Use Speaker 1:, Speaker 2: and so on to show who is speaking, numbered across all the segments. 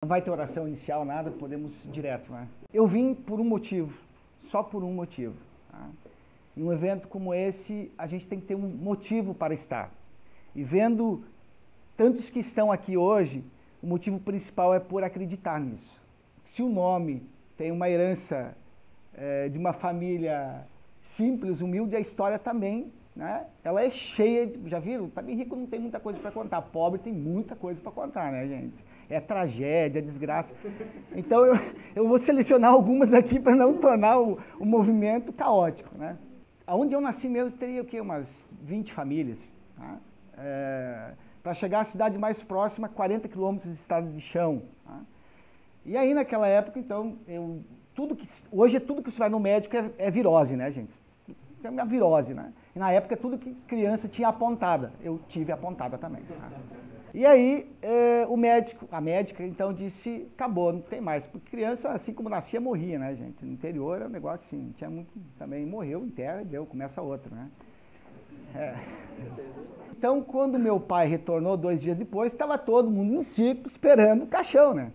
Speaker 1: Não vai ter oração inicial, nada, podemos ir direto, né? Eu vim por um motivo, só por um motivo. Tá? Em um evento como esse, a gente tem que ter um motivo para estar. E vendo tantos que estão aqui hoje, o motivo principal é por acreditar nisso. Se o nome tem uma herança de uma família simples, humilde, a história também, né? Ela é cheia, já viram? Também rico não tem muita coisa para contar, pobre tem muita coisa para contar, né, gente? É tragédia, é desgraça. Então eu vou selecionar algumas aqui para não tornar o movimento caótico, né? Onde eu nasci mesmo teria o quê? Umas 20 famílias. Tá? Para chegar à cidade mais próxima, 40 quilômetros de estrada de chão. Tá? E aí naquela época, então, hoje tudo que você vai no médico é virose, né, gente? É uma virose, né? E na época tudo que criança tinha apontada. Eu tive apontada também. Tá? E aí a médica então disse, acabou, não tem mais. Porque criança, assim como nascia, morria, né, gente? No interior é um negócio assim, tinha muito, também morreu, enterra e deu, começa outra, né? Então, quando meu pai retornou 2 dias depois, estava todo mundo em círculo esperando o caixão, né?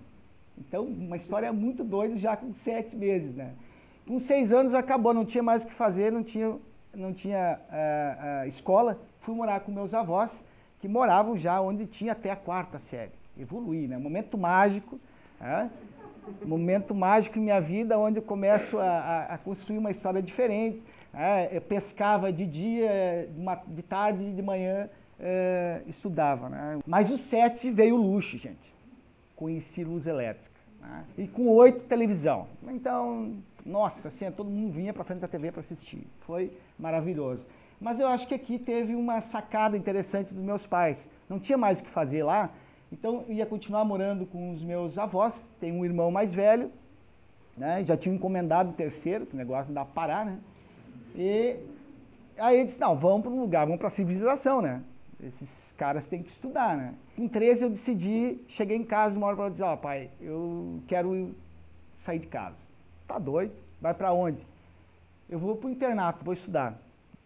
Speaker 1: Então, uma história muito doida já com 7 meses, né? Com 6 anos acabou, não tinha mais o que fazer, não tinha escola. Fui morar com meus avós, que moravam já onde tinha até a 4ª série. Evoluí, né? Momento mágico, momento mágico em minha vida, onde eu começo a construir uma história diferente. Eu pescava de dia, de tarde, de manhã, estudava, né? Mas os 7 veio o luxo, gente. Conheci luz elétrica. Né? E com 8, televisão. Então, nossa, assim, todo mundo vinha para frente da TV para assistir. Foi maravilhoso. Mas eu acho que aqui teve uma sacada interessante dos meus pais. Não tinha mais o que fazer lá, então eu ia continuar morando com os meus avós. Tenho um irmão mais velho, né? Já tinha encomendado o 3º, que o negócio não dá para parar, né? E aí ele disse, não, vamos para um lugar, vamos para a civilização, né? Esses caras têm que estudar, né? Com 13 eu decidi, cheguei em casa uma hora para dizer, pai, eu quero sair de casa. Tá doido? Vai para onde? Eu vou para o internato, vou estudar.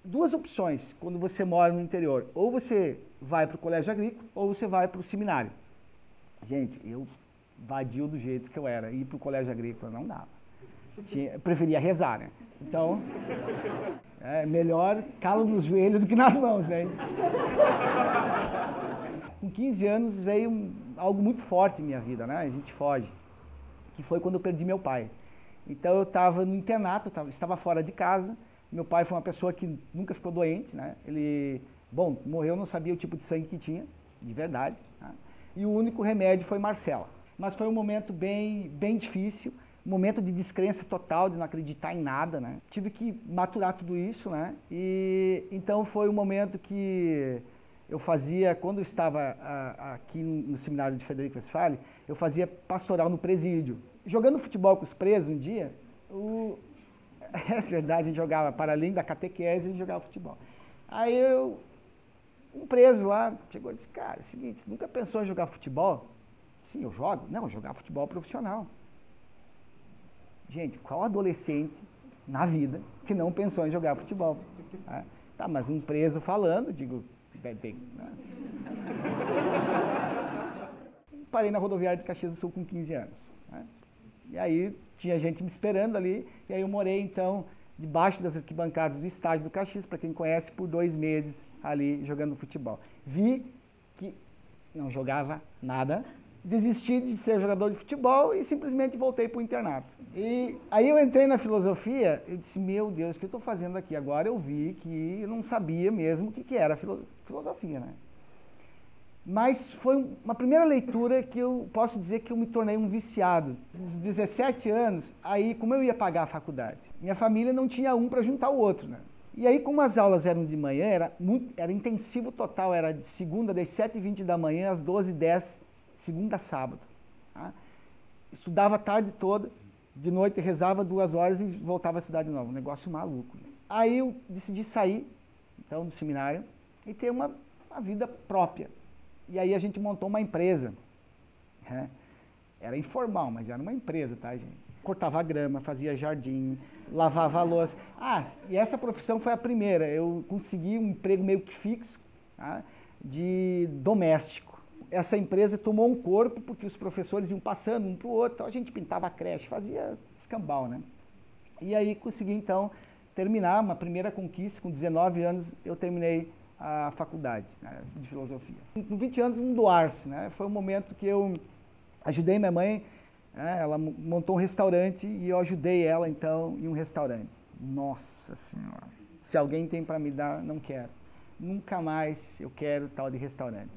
Speaker 1: 2 opções quando você mora no interior. Ou você vai para o colégio agrícola, ou você vai para o seminário. Gente, eu vadio do jeito que eu era. Ir para o colégio agrícola não dava. Eu preferia rezar, né? Então, melhor calo nos joelhos do que nas mãos, né? Com 15 anos veio algo muito forte em minha vida, né? A gente foge. Que foi quando eu perdi meu pai. Então eu estava no internato, estava fora de casa. Meu pai foi uma pessoa que nunca ficou doente, né? Ele, morreu, não sabia o tipo de sangue que tinha, de verdade. Né? E o único remédio foi Marcela. Mas foi um momento bem difícil, um momento de descrença total, de não acreditar em nada, né? Tive que maturar tudo isso, né? E então foi um momento que eu fazia, quando eu estava aqui no seminário de Frederico Westphalen, eu fazia pastoral no presídio. Jogando futebol com os presos um dia, é verdade, a gente jogava, para além da catequese, a gente jogava futebol. Aí um preso lá chegou e disse, cara, é o seguinte, nunca pensou em jogar futebol? Sim, eu jogo. Não, jogar futebol profissional. Gente, qual adolescente na vida que não pensou em jogar futebol? Tá, mas um preso falando, digo, bem, né? Parei na rodoviária de Caxias do Sul com 15 anos. Né? E aí tinha gente me esperando ali, e aí eu morei então debaixo das arquibancadas do estádio do Caxias, para quem conhece, por 2 meses ali jogando futebol. Vi que não jogava nada, desisti de ser jogador de futebol e simplesmente voltei para o internato. E aí eu entrei na filosofia, eu disse, meu Deus, o que eu estou fazendo aqui? Agora eu vi que eu não sabia mesmo o que era filosofia, né? Mas foi uma primeira leitura que eu posso dizer que eu me tornei um viciado. Aos 17 anos, aí como eu ia pagar a faculdade? Minha família não tinha um para juntar o outro, né? E aí como as aulas eram de manhã, era intensivo total, era de segunda, das 7h20 da manhã às 12h10, segunda a sábado. Tá? Estudava a tarde toda, de noite rezava 2 horas e voltava à cidade nova, um negócio maluco. Aí eu decidi sair, então, do seminário e ter uma vida própria. E aí a gente montou uma empresa. Né? Era informal, mas era uma empresa, tá, gente? cortava grama, fazia jardim, lavava a louça. Ah, e essa profissão foi a primeira. Eu consegui um emprego meio que fixo, tá? De doméstico. Essa empresa tomou um corpo porque os professores iam passando um para o outro, então a gente pintava a creche, fazia escambau, né? E aí consegui então terminar uma primeira conquista. Com 19 anos eu terminei a faculdade, né, de filosofia. Com 20 anos um doar-se, né? Foi um momento que eu ajudei minha mãe, né, ela montou um restaurante e eu ajudei ela então em um restaurante. Nossa Senhora, se alguém tem para me dar, não quero. Nunca mais eu quero tal de restaurante.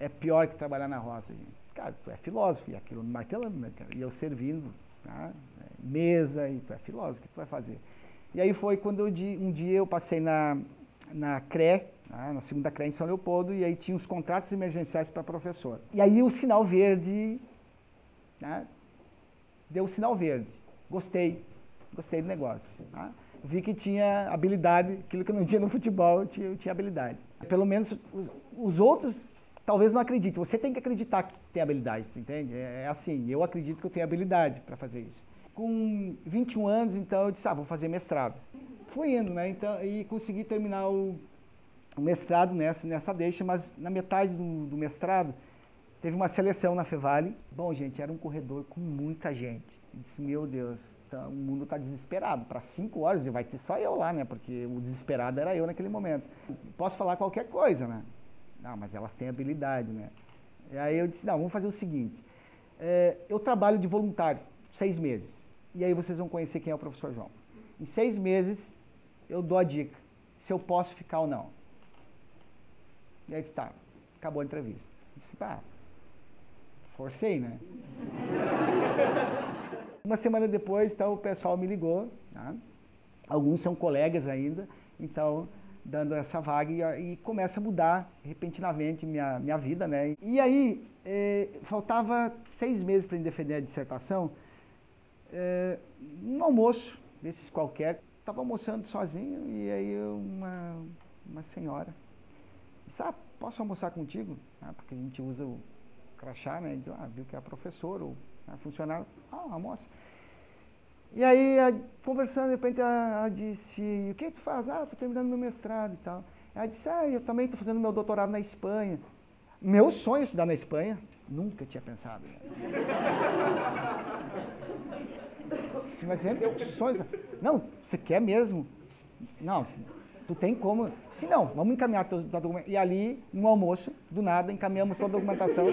Speaker 1: É pior que trabalhar na roça, gente. Cara, tu é filósofo, e aquilo me martelando, né, cara? E eu servindo, tá? Mesa, e tu é filósofo, o que tu vai fazer? E aí foi quando um dia eu passei na CRE, tá? Na segunda CRE em São Leopoldo, e aí tinha os contratos emergenciais para professor. E aí o sinal verde, né? Deu o sinal verde. Gostei do negócio. Tá? Vi que tinha habilidade, aquilo que eu não tinha no futebol, eu tinha habilidade. Pelo menos os outros talvez não acreditem. Você tem que acreditar que tem habilidade, entende? É assim, eu acredito que eu tenho habilidade para fazer isso. Com 21 anos, então, eu disse, vou fazer mestrado. Fui indo, né? Então, e consegui terminar o mestrado nessa deixa, mas na metade do mestrado, teve uma seleção na Fevale. Bom, gente, era um corredor com muita gente. Eu disse, meu Deus, o mundo está desesperado. Para 5 horas e vai ter só eu lá, né? Porque o desesperado era eu naquele momento. Posso falar qualquer coisa, né? Não, mas elas têm habilidade, né? E aí eu disse, não, vamos fazer o seguinte. Eu trabalho de voluntário, 6 meses. E aí vocês vão conhecer quem é o professor João. Em 6 meses, eu dou a dica, se eu posso ficar ou não. E aí disse, acabou a entrevista. Eu disse, forcei, né? Uma semana depois, então, o pessoal me ligou, tá? Alguns são colegas ainda, então, dando essa vaga e começa a mudar repentinamente minha vida, né? E aí, faltava 6 meses para eu defender a dissertação, um almoço desses qualquer, estava almoçando sozinho e aí uma senhora disse, posso almoçar contigo? Porque a gente usa o crachá, né? Então, viu que é professor ou funcionário, almoça. E aí, conversando, de repente, ela disse, o que tu faz? Estou terminando meu mestrado e tal. Ela disse, eu também estou fazendo meu doutorado na Espanha. Meu sonho é estudar na Espanha? Nunca tinha pensado. Mas é meu sonho. Não, você quer mesmo? Não, tu tem como. Se não, vamos encaminhar tua documentação. E ali, no almoço, do nada, encaminhamos toda a documentação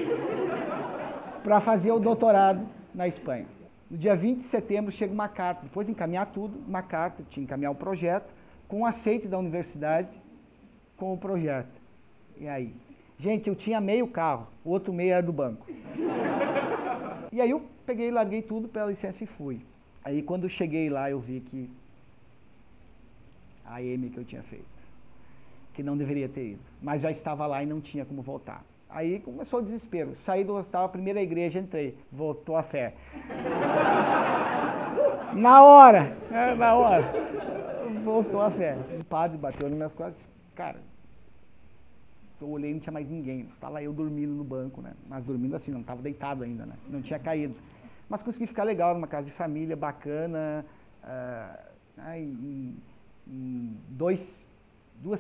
Speaker 1: para fazer o doutorado na Espanha. No dia 20 de setembro chega uma carta, depois de encaminhar tudo, uma carta, tinha que encaminhar o projeto, com o aceite da universidade, com o projeto. E aí? Gente, eu tinha meio carro, o outro meio era do banco. E aí eu peguei, larguei tudo pela licença e fui. Aí quando eu cheguei lá, eu vi que a M que eu tinha feito, que não deveria ter ido, mas já estava lá e não tinha como voltar. Aí começou o desespero. Saí do hospital, a primeira igreja, entrei. Voltou a fé. Na hora. Voltou a fé. O padre bateu nas minhas costas. Cara, eu olhei e não tinha mais ninguém. Estava eu dormindo no banco, né? Mas dormindo assim, não estava deitado ainda, né? Não tinha caído. Mas consegui ficar legal numa casa de família, bacana. Em 2,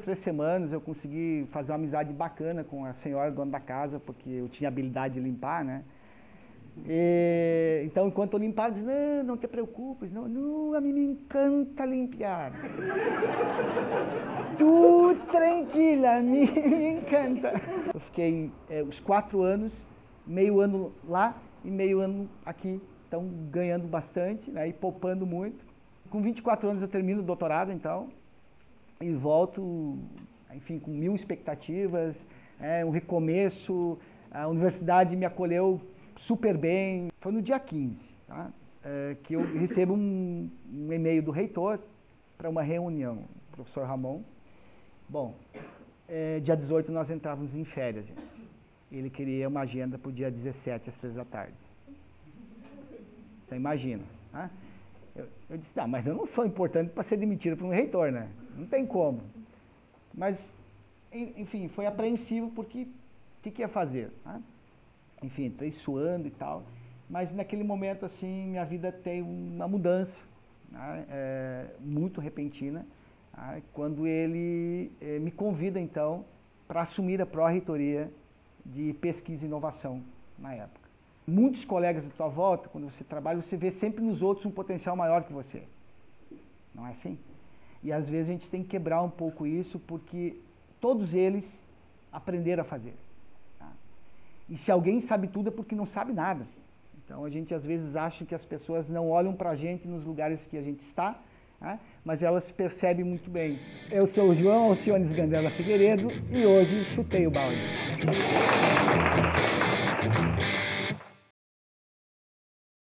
Speaker 1: 3 semanas eu consegui fazer uma amizade bacana com a senhora dona da casa, porque eu tinha habilidade de limpar, né? Então, enquanto eu limpava, eu disse, não te preocupes, a mim me encanta limpar. Tu tranquila, me encanta. Eu fiquei os 4 anos, meio ano lá e meio ano aqui, então ganhando bastante, né, e poupando muito. Com 24 anos eu termino o doutorado, então, e volto, enfim, com 1000 expectativas, um recomeço, a universidade me acolheu super bem. Foi no dia 15, tá? Que eu recebo um e-mail do reitor para uma reunião, o professor Ramon. Bom, dia 18 nós entrávamos em férias, gente. Ele queria uma agenda para o dia 17, às 3 da tarde. Então imagina, tá? Eu disse, mas eu não sou importante para ser demitido por um reitor, né? Não tem como. Mas, enfim, foi apreensivo porque o que ia fazer? Tá? Enfim, entrei suando e tal. mas naquele momento, assim, minha vida tem uma mudança, né, muito repentina, né, quando ele me convida, então, para assumir a pró-reitoria de pesquisa e inovação na época. Muitos colegas à tua volta, quando você trabalha, você vê sempre nos outros um potencial maior que você. Não é assim? E às vezes a gente tem que quebrar um pouco isso, porque todos eles aprenderam a fazer. Tá? E se alguém sabe tudo é porque não sabe nada. Então a gente às vezes acha que as pessoas não olham para a gente nos lugares que a gente está, tá? Mas elas percebem muito bem. Eu sou o João Alciones Gandela Figueiredo e hoje chutei o balde.